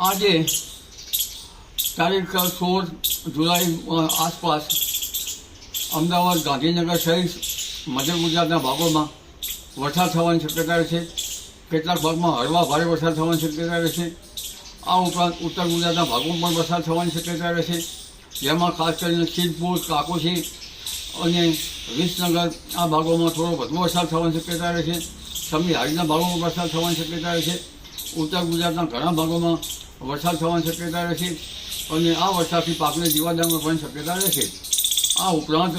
આજે તારીખ 16 જુલાઈ આસપાસ અમદાવાદ, ગાંધીનગર સહિત મધ્ય ગુજરાતના ભાગોમાં વરસાદ થવાની શક્યતા છે. કેટલાક ભાગમાં હળવા ભારે વરસાદ થવાની શક્યતા રહેશે. આ ઉપરાંત ઉત્તર ગુજરાતના ભાગોમાં પણ વરસાદ થવાની શક્યતા રહેશે, જેમાં ખાસ કરીને સિદ્ધપુર, કાકોશી અને વિસનગર આ ભાગોમાં થોડો વધુ વરસાદ થવાની શક્યતા રહેશે. સમી હાડીના ભાગોમાં વરસાદ થવાની શક્યતા રહેશે. ઉત્તર ગુજરાતના ઘણા ભાગોમાં વરસાદ થવાની શક્યતા રહેશે અને આ વરસાદથી પાકને જીવાદારમાં પણ શક્યતા રહેશે. આ ઉપરાંત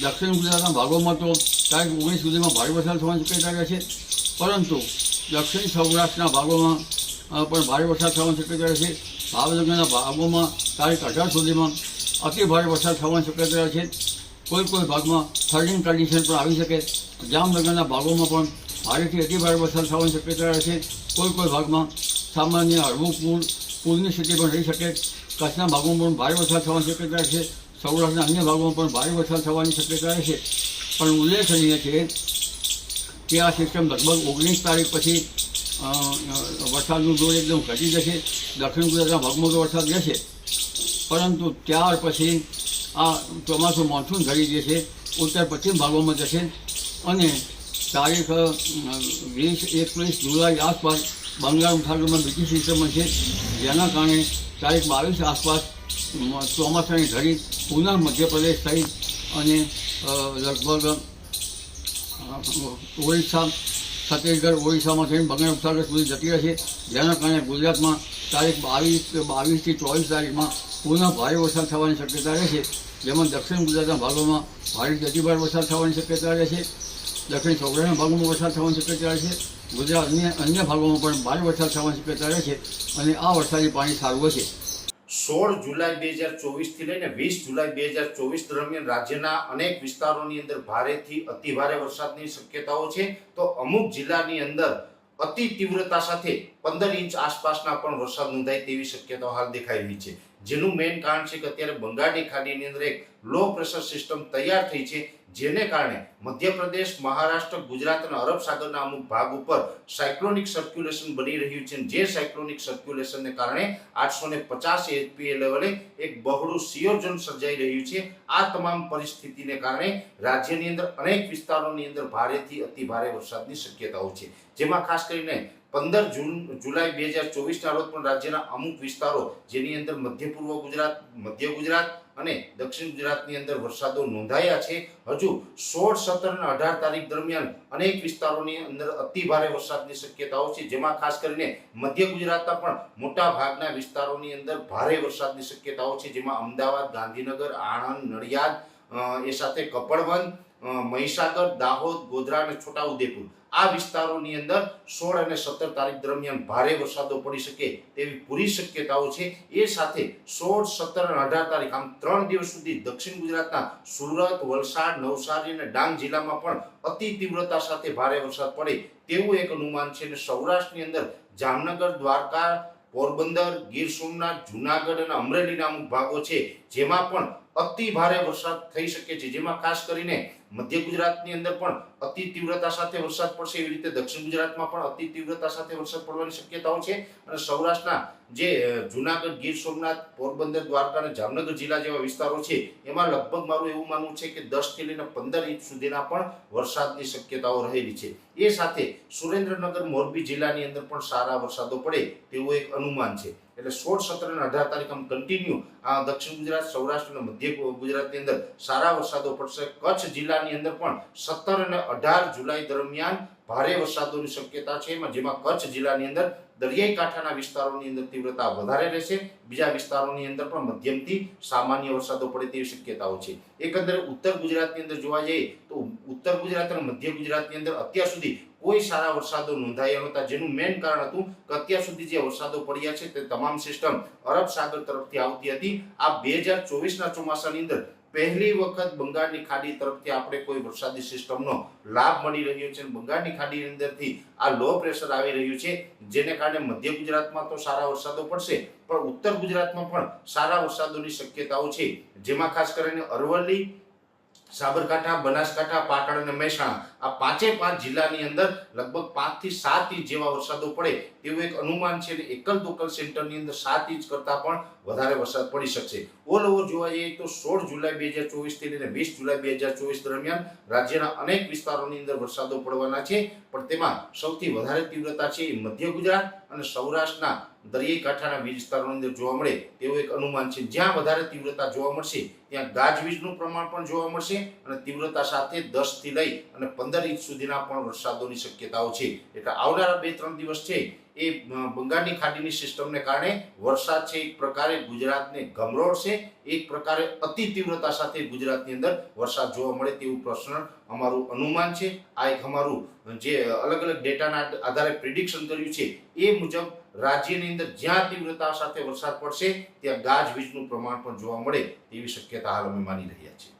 દક્ષિણ ગુજરાતના ભાગોમાં તો તારીખ 19 સુધીમાં ભારે વરસાદ થવાની શક્યતા રહેશે, પરંતુ દક્ષિણ સૌરાષ્ટ્રના ભાગોમાં પણ ભારે વરસાદ થવાની શક્યતા રહેશે. ભાવનગરના ભાગોમાં તારીખ 18 સુધીમાં અતિ ભારે વરસાદ થવાની શક્યતા રહેશે. કોઈ ભાગમાં થર્ડિંગ કન્ડિશન પણ આવી શકે. જામનગરના ભાગોમાં પણ ભારેથી અતિ ભારે વરસાદ થવાની શક્યતા રહેશે. કોઈ ભાગમાં સામાન્ય હળવું પૂરની સ્થિતિ પણ રહી શકે. કચ્છના ભાગોમાં પણ ભારે વરસાદ થવાની શક્યતા રહેશે. સૌરાષ્ટ્રના અન્ય ભાગોમાં પણ ભારે વરસાદ થવાની શક્યતા રહેશે. પણ ઉલ્લેખનીય છે કે આ સિસ્ટમ લગભગ 19 તારીખ પછી વરસાદનું જોર એકદમ ઘટી જશે. દક્ષિણ ગુજરાતના ભાગમાં તો વરસાદ રહેશે, પરંતુ ત્યાર પછી આ ચોમાસું મોન્સૂન ઘડી જશે, ઉત્તર પશ્ચિમ ભાગોમાં જશે અને તારીખ 20-21 જુલાઈ આસપાસ બંગાળ ઉપસાગરમાં બીજી સિસ્ટમ છે, જેના કારણે તારીખ 22 આસપાસ ચોમાસાની ઘડી પુનઃ મધ્યપ્રદેશ થઈ અને લગભગ ઓરિસ્સા, છત્તીસગઢ, ઓરિસ્સામાં થઈને બંગાળ ઉપસાગર સુધી જતી રહેશે, જેના કારણે ગુજરાતમાં તારીખ 22થી 24 તારીખમાં પુનઃ ભારે વરસાદ થવાની શક્યતા રહેશે, જેમાં દક્ષિણ ગુજરાતના ભાગોમાં ભારેથી અતિભારે વરસાદ થવાની શક્યતા રહેશે. દક્ષિણ સૌરાષ્ટ્રના ભાગોમાં વરસાદ થવાની શક્યતા રહેશે. ગુજરાત અન્ય ભાગોમાં પણ ભારે વરસાદ થવાની શક્યતા રહેશે અને આ વરસાદી પાણી સારું હશે. 16 જુલાઈ 2024 થી લઈને 20 જુલાઈ 2024 દરમિયાન રાજ્યના અનેક વિસ્તારોની અંદર ભારેથી અતિ ભારે વરસાદની શક્યતાઓ છે. તો અમુક જિલ્લાની અંદર અતિ તીવ્રતા સાથે 15 ઇંચ આસપાસના પણ વરસાદ નોંધાય તેવી શક્યતાઓ હાલ દેખાઈ રહી છે. જેનું મેઇન કારણ છે કે અત્યારે બંગાળની ખાડીની અંદર એક લો પ્રેશર સિસ્ટમ તૈયાર થઈ છે, જેને કારણે મધ્યપ્રદેશ, મહારાષ્ટ્ર, ગુજરાત અને અરબ સાગરના અમુક ભાગ ઉપર સાયક્લોનિક સર્ક્યુલેશન બની રહ્યું છે. જે સાયક્લોનિક સર્ક્યુલેશનને કારણે 850 એચપીએ લેવલે એક બહોળું સિયોઝોન સર્જાઈ રહ્યું છે. આ તમામ પરિસ્થિતિને કારણે રાજ્યની અંદર અનેક વિસ્તારોની અંદર ભારેથી અતિ ભારે વરસાદની શક્યતાઓ છે, જેમાં ખાસ કરીને 15 જુલાઈ 2024 ના રોજ પણ રાજ્યના અમુક વિસ્તારો, જેની અંદર મધ્ય પૂર્વ ગુજરાત, મધ્ય ગુજરાત અને દક્ષિણ ગુજરાતની અંદર વરસાદો નોંધાયા છે. હજુ 16, 17 અને 18 તારીખ દરમિયાન અનેક વિસ્તારોની અંદર અતિ ભારે વરસાદની શક્યતાઓ છે, જેમાં ખાસ કરીને મધ્ય ગુજરાતના પણ મોટા ભાગના વિસ્તારોની અંદર ભારે વરસાદની શક્યતાઓ છે, જેમાં અમદાવાદ, ગાંધીનગર, આણંદ, નડિયાદ, એ સાથે કપડવંજ, મહીસાગર, દાહોદ, ગોધરા અને છોટાઉદેપુર આ વિસ્તારોની અંદર 16 અને 17 તારીખ દરમિયાન ભારે વરસાદો પડી શકે તેવી પૂરી શક્યતાઓ છે. એ સાથે 16, 17 અને 18 તારીખ આમ 3 દિવસ સુધી દક્ષિણ ગુજરાતના સુરત, વલસાડ, નવસારી અને ડાંગ જિલ્લામાં પણ અતિ તીવ્રતા સાથે ભારે વરસાદ પડે તેવું એક અનુમાન છે. અને સૌરાષ્ટ્રની અંદર જામનગર, દ્વારકા, પોરબંદર, ગીર સોમનાથ, જુનાગઢ અને અમરેલીના અમુક ભાગો છે, જેમાં પણ અતિ ભારે વરસાદ થઈ શકે છે. જેમાં ખાસ કરીને મધ્ય ગુજરાતની અંદર પણ અતિ તીવ્રતા સાથે વરસાદ પડશે, એવી રીતે દક્ષિણ ગુજરાતમાં પણ અતિ તીવ્રતા સાથે વરસાદ પડવાની શક્યતાઓ છે. અને સૌરાષ્ટ્રના જે જુનાગઢ, ગીર સોમનાથ, પોરબંદર, દ્વારકા અને જામનગર જિલ્લા જેવા વિસ્તારો છે, એમાં લગભગ મારું એવું માનવું છે કે 10 થી લઈને 15 ઇંચ સુધીના પણ વરસાદની શક્યતાઓ રહેલી છે. એ સાથે સુરેન્દ્રનગર, મોરબી જિલ્લાની અંદર પણ સારા વરસાદો પડે તેવું એક અનુમાન છે. એટલે 16, 17 અને 18 તારીખ આમ કન્ટિન્યુ આ દક્ષિણ ગુજરાત, સૌરાષ્ટ્ર અને મધ્ય ગુજરાતની અંદર સારા વરસાદો પડશે. કચ્છ જિલ્લાની અંદર પણ 17 અને 18 જુલાઈ દરમિયાન ભારે વરસાદોની શક્યતા છે, જેમાં કચ્છ જિલ્લાની અંદર દરિયાઈ કાંઠાના વિસ્તારોની અંદર તીવ્રતા વધારે રહેશે. બીજા વિસ્તારોની અંદર પણ મધ્યમથી સામાન્ય વરસાદો પડે તેવી શક્યતાઓ છે. એકંદરે ઉત્તર ગુજરાતની અંદર જોવા જઈએ તો ઉત્તર ગુજરાત અને મધ્ય ગુજરાતની અંદર અત્યાર સુધી કોઈ સારા વરસાદો નોંધાયા નહોતા, જેનું મેઇન કારણ હતું કે અત્યાર સુધી જે વરસાદો પડ્યા છે તે તમામ સિસ્ટમ અરબ સાગર તરફથી આવતી હતી. આ 2024ના ચોમાસાની અંદર પહેલી વખત બંગાળની ખાડી તરફથી આપણે કોઈ વરસાદી સિસ્ટમનો લાભ મળી રહ્યો છે. બંગાળની ખાડીની અંદરથી આ લો પ્રેશર આવી રહ્યું છે, જેને કારણે મધ્ય ગુજરાતમાં તો સારા વરસાદો પડશે, પણ ઉત્તર ગુજરાતમાં પણ સારા વરસાદોની શક્યતાઓ છે, જેમાં ખાસ કરીને અરવલ્લી, સાબરકાંઠા, બનાસકાંઠા, પાટણ અને મહેસાણા આ પાંચે પાંચ જિલ્લાની અંદર લગભગ 5 થી 7 ઇંચ જેવા વરસાદો પડે તેવું એક અનુમાન છે. એકલ દોકલ સેન્ટરની અંદર 7 ઇંચ કરતાં પણ વધારે વરસાદ પડી શકશે. ઓલ ઓવર જોવા જઈએ તો 16 જુલાઈ 2024 થી લઈને 20 જુલાઈ 2024 દરમિયાન રાજ્યના અનેક વિસ્તારોની અંદર વરસાદો પડવાના છે, પણ તેમાં સૌથી વધારે તીવ્રતા છે એ મધ્ય ગુજરાત અને સૌરાષ્ટ્રના દરિયાઈ કાંઠાના વિસ્તારોની અંદર જોવા મળે તેવું એક અનુમાન છે. જ્યાં વધારે તીવ્રતા જોવા મળશે ત્યાં ગાજવીજનું પ્રમાણ પણ જોવા મળશે અને તીવ્રતા સાથે 10 થી લઈ અને 15 ઇંચ સુધીના પણ વરસાદોની શક્યતાઓ છે. એટલે આવનારા 2-3 દિવસ છે એ બંગાળની ખાડીની સિસ્ટમને કારણે વરસાદ છે એક પ્રકારે ગુજરાતને ગમરોડશે, એક પ્રકારે અતિ તીવ્રતા સાથે ગુજરાતની અંદર વરસાદ જોવા મળે તેવું પ્રશ્ન અમારું અનુમાન છે. આ એક અમારું જે અલગ અલગ ડેટાના આધારે પ્રિડિક્શન કર્યું છે એ મુજબ રાજ્યની અંદર જ્યાં તીવ્રતા સાથે વરસાદ પડશે ત્યાં ગાજવીજનું પ્રમાણ પણ જોવા મળે તેવી શક્યતા હાલ અમે માની રહ્યા છીએ.